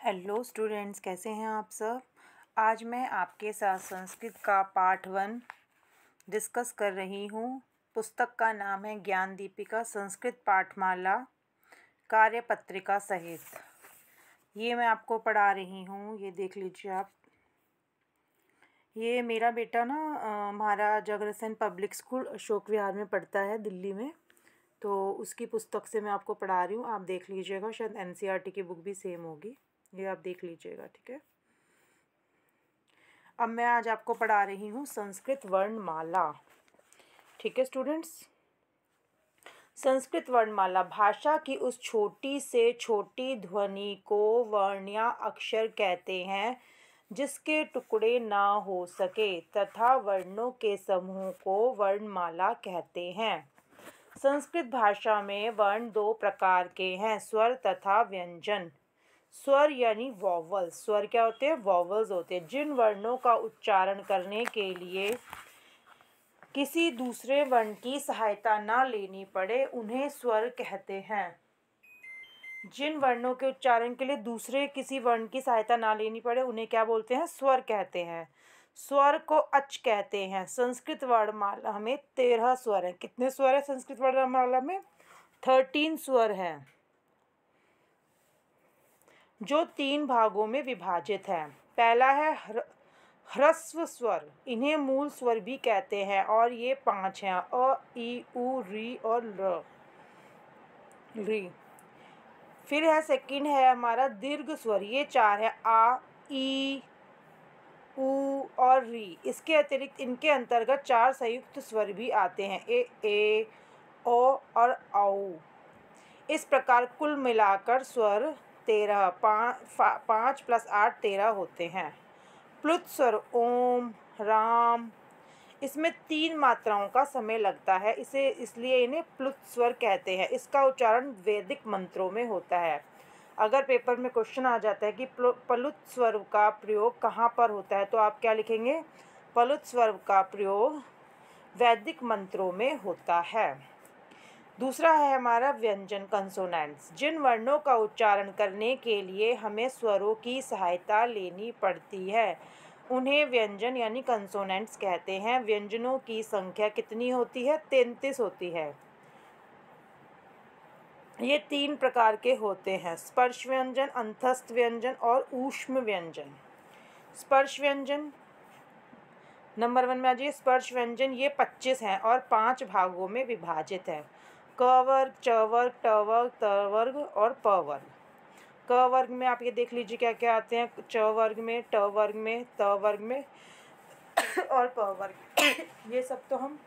Hello students, कैसे हैं आप सब। आज मैं आपके साथ संस्कृत का पार्ट 1 डिस्कस कर रही हूँ। पुस्तक का नाम है ज्ञान दीपिका संस्कृत पाठमाला कार्यपत्रिका सहित। ये मैं आपको पढ़ा रही हूँ, ये देख लीजिए आप। ये मेरा बेटा ना महाराज अग्रसेन पब्लिक स्कूल अशोक विहार में पढ़ता है, दिल्ली में। तो उसकी पुस्तक से मैं आपको पढ़ा रही हूँ, आप देख लीजिएगा। शायद एनसीईआरटी की बुक भी सेम होगी, ये आप देख लीजिएगा, ठीक है। अब मैं आज आपको पढ़ा रही हूँ संस्कृत वर्णमाला, ठीक है स्टूडेंट्स। संस्कृत वर्णमाला भाषा की उस छोटी से छोटी ध्वनि को वर्ण या अक्षर कहते हैं जिसके टुकड़े ना हो सके, तथा वर्णों के समूह को वर्णमाला कहते हैं। संस्कृत भाषा में वर्ण दो प्रकार के हैं, स्वर तथा व्यंजन। स्वर यानी वॉवल, स्वर क्या होते हैं, वॉवल्स होते हैं। जिन वर्णों का उच्चारण करने के लिए किसी दूसरे वर्ण की सहायता ना लेनी पड़े उन्हें स्वर कहते हैं। जिन वर्णों के उच्चारण के लिए दूसरे किसी वर्ण की सहायता ना लेनी पड़े उन्हें क्या बोलते हैं, स्वर कहते हैं। स्वर को अच कहते हैं। संस्कृत वर्णमाला में 13 स्वर हैं। कितने स्वर हैं संस्कृत वर्णमाला में? 13 स्वर हैं, जो 3 भागों में विभाजित है। पहला है ह्रस्व स्वर, इन्हें मूल स्वर भी कहते हैं, और ये 5 हैं, अ, ई, उ, री और री। फिर है सेकंड है हमारा दीर्घ स्वर, ये 4 है, आ, ई, उ और री। इसके अतिरिक्त इनके अंतर्गत 4 संयुक्त स्वर भी आते हैं, ए, ओ और औ। इस प्रकार कुल मिलाकर स्वर 13, 5 + 8 13 होते हैं। प्लुत स्वर ओम, राम, इसमें 3 मात्राओं का समय लगता है, इसलिए इन्हें प्लुत स्वर कहते हैं। इसका उच्चारण वैदिक मंत्रों में होता है। अगर पेपर में क्वेश्चन आ जाता है कि प्लुत स्वर का प्रयोग कहाँ पर होता है, तो आप क्या लिखेंगे, प्लुत स्वर का प्रयोग वैदिक मंत्रों में होता है। दूसरा है हमारा व्यंजन, कंसोनेंट्स। जिन वर्णों का उच्चारण करने के लिए हमें स्वरों की सहायता लेनी पड़ती है उन्हें व्यंजन यानी कंसोनेंट्स कहते हैं। व्यंजनों की संख्या कितनी होती है? 33 होती है। ये 3 प्रकार के होते हैं, स्पर्श व्यंजन, अंतस्थ व्यंजन और ऊष्म व्यंजन। स्पर्श व्यंजन नंबर 1 में आ जाइए। स्पर्श व्यंजन ये 25 हैं और 5 भागों में विभाजित है, क वर्ग, च वर्ग, ट वर्ग, त वर्ग और प वर्ग। क वर्ग में आप ये देख लीजिए क्या क्या आते हैं, च वर्ग में, ट वर्ग में, त वर्ग में और प वर्ग। ये सब तो हम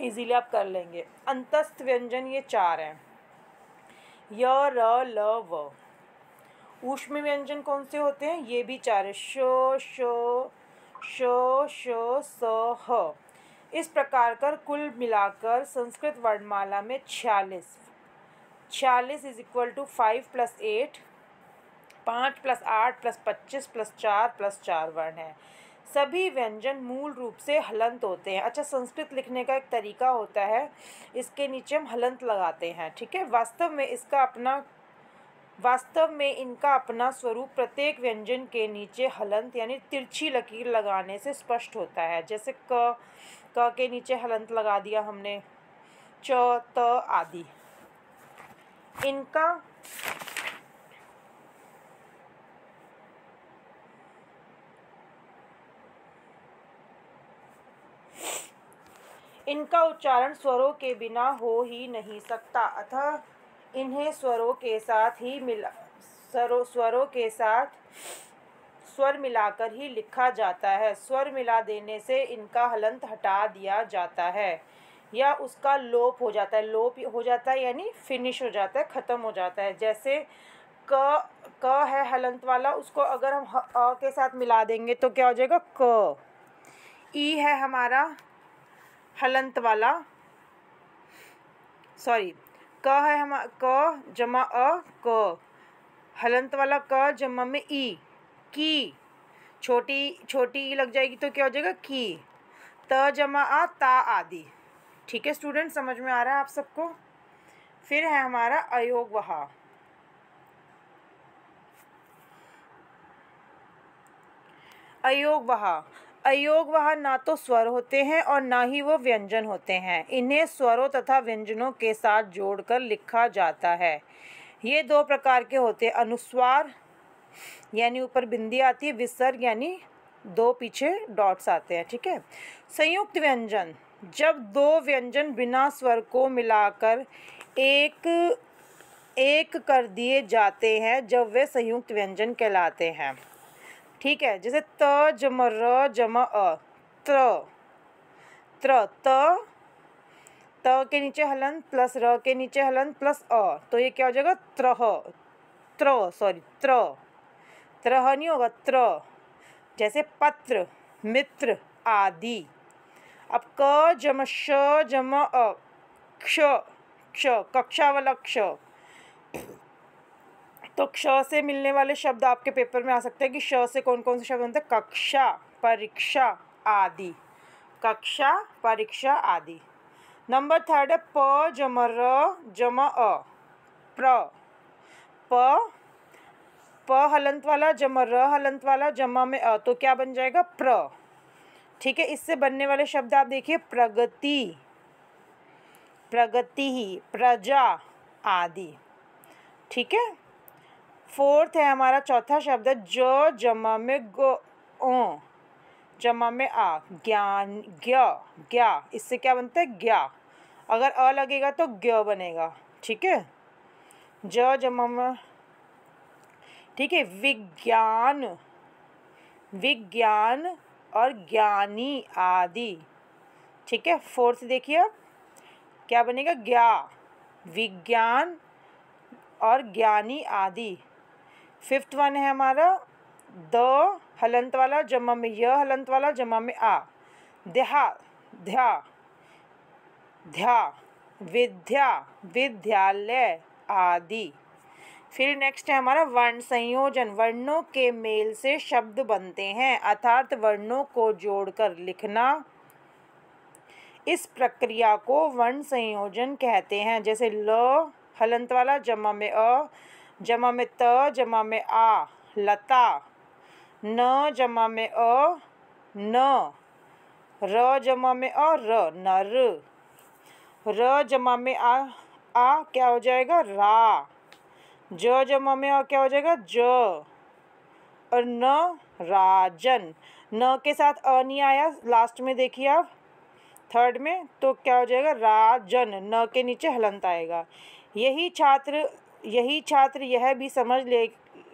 इजीली आप कर लेंगे। अंतस्थ व्यंजन ये 4 हैं, य, र, ल, व। ऊष्म व्यंजन कौन से होते हैं? ये भी 4 है, श, श, स, ह। इस प्रकार कर कुल मिलाकर संस्कृत वर्णमाला में 46 इज इक्वल टू 5 + 8, 5 + 8 + 25 + 4 + 4 वर्ण है। सभी व्यंजन मूल रूप से हलंत होते हैं। अच्छा, संस्कृत लिखने का एक तरीका होता है, इसके नीचे हम हलंत लगाते हैं, ठीक है। वास्तव में इनका अपना स्वरूप प्रत्येक व्यंजन के नीचे हलंत यानी तिरछी लकीर लगाने से स्पष्ट होता है। जैसे क के नीचे हलंत लगा दिया हमने, च, त आदि। इनका उच्चारण स्वरों के बिना हो ही नहीं सकता, अतः इन्हें स्वरों के साथ स्वर मिलाकर ही लिखा जाता है। स्वर मिला देने से इनका हलंत हटा दिया जाता है या उसका लोप हो जाता है। लोप हो जाता है यानी फिनिश हो जाता है, ख़त्म हो जाता है। जैसे क है हलंत वाला, उसको अगर हम अ के साथ मिला देंगे तो क्या हो जाएगा, क। ई है हमारा हलंत वाला, सॉरी, क है हम क जमा अ, क। हलंत वाला क जमा में ई, की। छोटी ई लग जाएगी तो क्या हो जाएगा, की। त जमा आ, ता आदि। ठीक है स्टूडेंट, समझ में आ रहा है आप सबको। फिर है हमारा अयोग वहा। अयोगवाह। अयोगवाह ना तो स्वर होते हैं और ना ही वो व्यंजन होते हैं। इन्हें स्वरों तथा व्यंजनों के साथ जोड़कर लिखा जाता है। ये दो प्रकार के होते हैं, अनुस्वार यानी ऊपर बिंदी आती है, विसर्ग यानी दो पीछे डॉट्स आते हैं। ठीक है। संयुक्त व्यंजन, जब दो व्यंजन बिना स्वर को मिलाकर एक कर दिए जाते हैं, जब वे संयुक्त व्यंजन कहलाते हैं। ठीक है। जैसे त जम र जम अ, त्र त्र त, त के नीचे हलन प्लस र के नीचे हलन प्लस अ, तो ये क्या हो जाएगा? त्र त्रह नहीं होगा, त्र। जैसे पत्र, मित्र आदि। अब क जम श जम अ, क्ष क्ष, कक्षा वाला क्ष। तो क्ष से मिलने वाले शब्द आपके पेपर में आ सकते हैं कि श से कौन कौन से शब्द बनते हैं? कक्षा, परीक्षा आदि। कक्षा, परीक्षा आदि। नंबर 3 है प जम र जम अ, प्र। प हलंत वाला जम र हलंत वाला जमा में अ, तो क्या बन जाएगा? प्र। ठीक है। इससे बनने वाले शब्द आप देखिए, प्रगति, प्रगति ही, प्रजा आदि। ठीक है। 4 है हमारा चौथा शब्द है ज जमा में ग ओ, जमा में आ, ज्ञान, ज्ञा। इससे क्या बनता है? ज्ञा। अगर अ लगेगा तो ज्ञ बनेगा। ठीक है। ज जमा में, ठीक है, विज्ञान, विज्ञान और ज्ञानी आदि। ठीक है। 4 देखिए अब क्या बनेगा? ज्ञा, विज्ञान और ज्ञानी आदि। 5th वन है हमारा द हलंत वाला जमा में य हलंत वाला जमा में आ, ध्या, ध्या, ध्या, विद्या, विद्यालय आदि। फिर नेक्स्ट है हमारा वर्ण संयोजन। वर्णों के मेल से शब्द बनते हैं, अर्थात वर्णों को जोड़कर लिखना। इस प्रक्रिया को वर्ण संयोजन कहते हैं। जैसे ल हलंत वाला जमा में अ, जमा में त, जमा में आ, लता। न जमा में अ, न। र जमा में अ, र, नर। र जमा में आ क्या हो जाएगा? रा। ज जमा में आ क्या हो जाएगा? ज। और न, राजन। न के साथ अ नहीं आया लास्ट में, देखिए आप 3rd में, तो क्या हो जाएगा? राजन। न के नीचे हलंत आएगा। यही छात्र यह भी समझ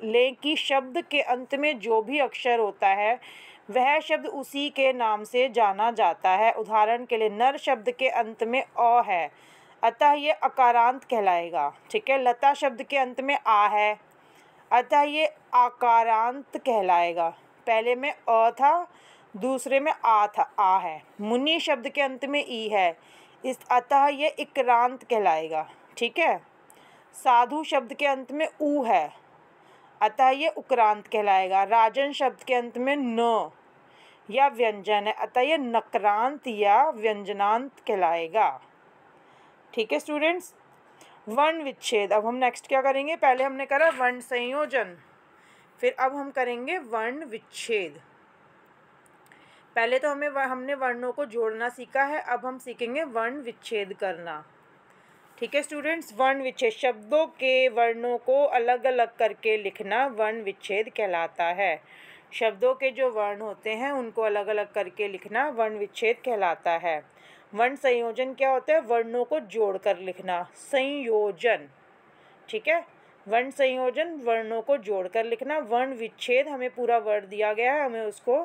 ले कि शब्द के अंत में जो भी अक्षर होता है वह शब्द उसी के नाम से जाना जाता है। उदाहरण के लिए नर शब्द के अंत में अ है, अतः ये अकारांत कहलाएगा। ठीक है। लता शब्द के अंत में आ है, अतः ये आकारांत कहलाएगा। पहले में अ था, दूसरे में आ था, आ है। मुनि शब्द के अंत में ई है, अतः ये इक्रांत कहलाएगा। ठीक है। साधु शब्द के अंत में ऊ है, अतः ये उक्रांत कहलाएगा। राजन शब्द के अंत में न या व्यंजन है, अतः ये नक्रांत या व्यंजनांत कहलाएगा। ठीक है स्टूडेंट्स। वर्ण विच्छेद। अब हम नेक्स्ट क्या करेंगे? पहले हमने करा वर्ण संयोजन, फिर अब हम करेंगे वर्ण विच्छेद। पहले तो हमने वर्णों को जोड़ना सीखा है, अब हम सीखेंगे वर्ण विच्छेद करना। ठीक है स्टूडेंट्स। वर्ण विच्छेद, शब्दों के वर्णों को अलग अलग करके लिखना वर्ण विच्छेद कहलाता है। शब्दों के जो वर्ण होते हैं उनको अलग अलग करके लिखना वर्ण विच्छेद कहलाता है। वर्ण संयोजन क्या होता है? वर्णों को जोड़कर लिखना, संयोजन। ठीक है। वर्ण संयोजन, वर्णों को जोड़कर लिखना। वर्ण विच्छेद, हमें पूरा वर्ड दिया गया है, हमें उसको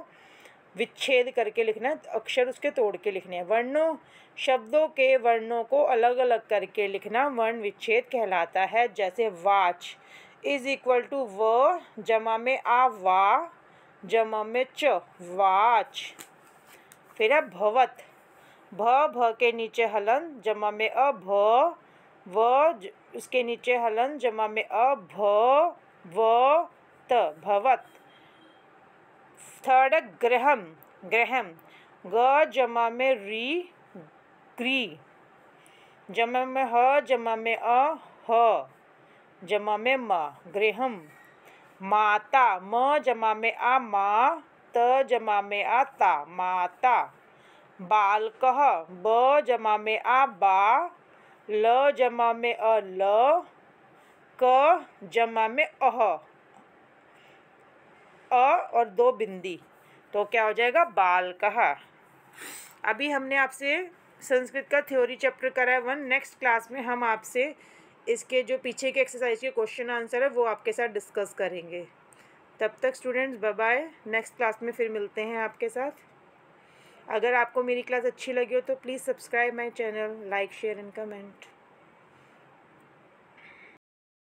विच्छेद करके लिखना है, अक्षर उसके तोड़ के लिखने हैं। शब्दों के वर्णों को अलग अलग करके लिखना वर्ण विच्छेद कहलाता है। जैसे वाच इज इक्वल टू व जमा में आ, वा जमा में च, वाच। फिर है भवत, भ के नीचे हलन जमा में अ, भ, व उसके नीचे हलन जमा में अ, भ, व त, भवत। 3rd है ग्रहम, ग्रहम, ग जमा में री, ग्री, जमा में ह जमा में अ, ह, जमा में म, ग्रहम। माता, म जमा में आ, मा, त जमा में आ ता, माता। बालकः, ब जमा में आ बा, ल जमा में अ ल, क जमा में अह, और 2 बिंदी, तो क्या हो जाएगा बालकः। अभी हमने आपसे संस्कृत का थ्योरी चैप्टर करा है 1। नेक्स्ट क्लास में हम आपसे इसके जो पीछे के एक्सरसाइज के क्वेश्चन आंसर है वो आपके साथ डिस्कस करेंगे। तब तक students bye bye, next class में फिर मिलते हैं आपके साथ। अगर आपको मेरी क्लास अच्छी लगी हो तो please subscribe my channel, like share and comment.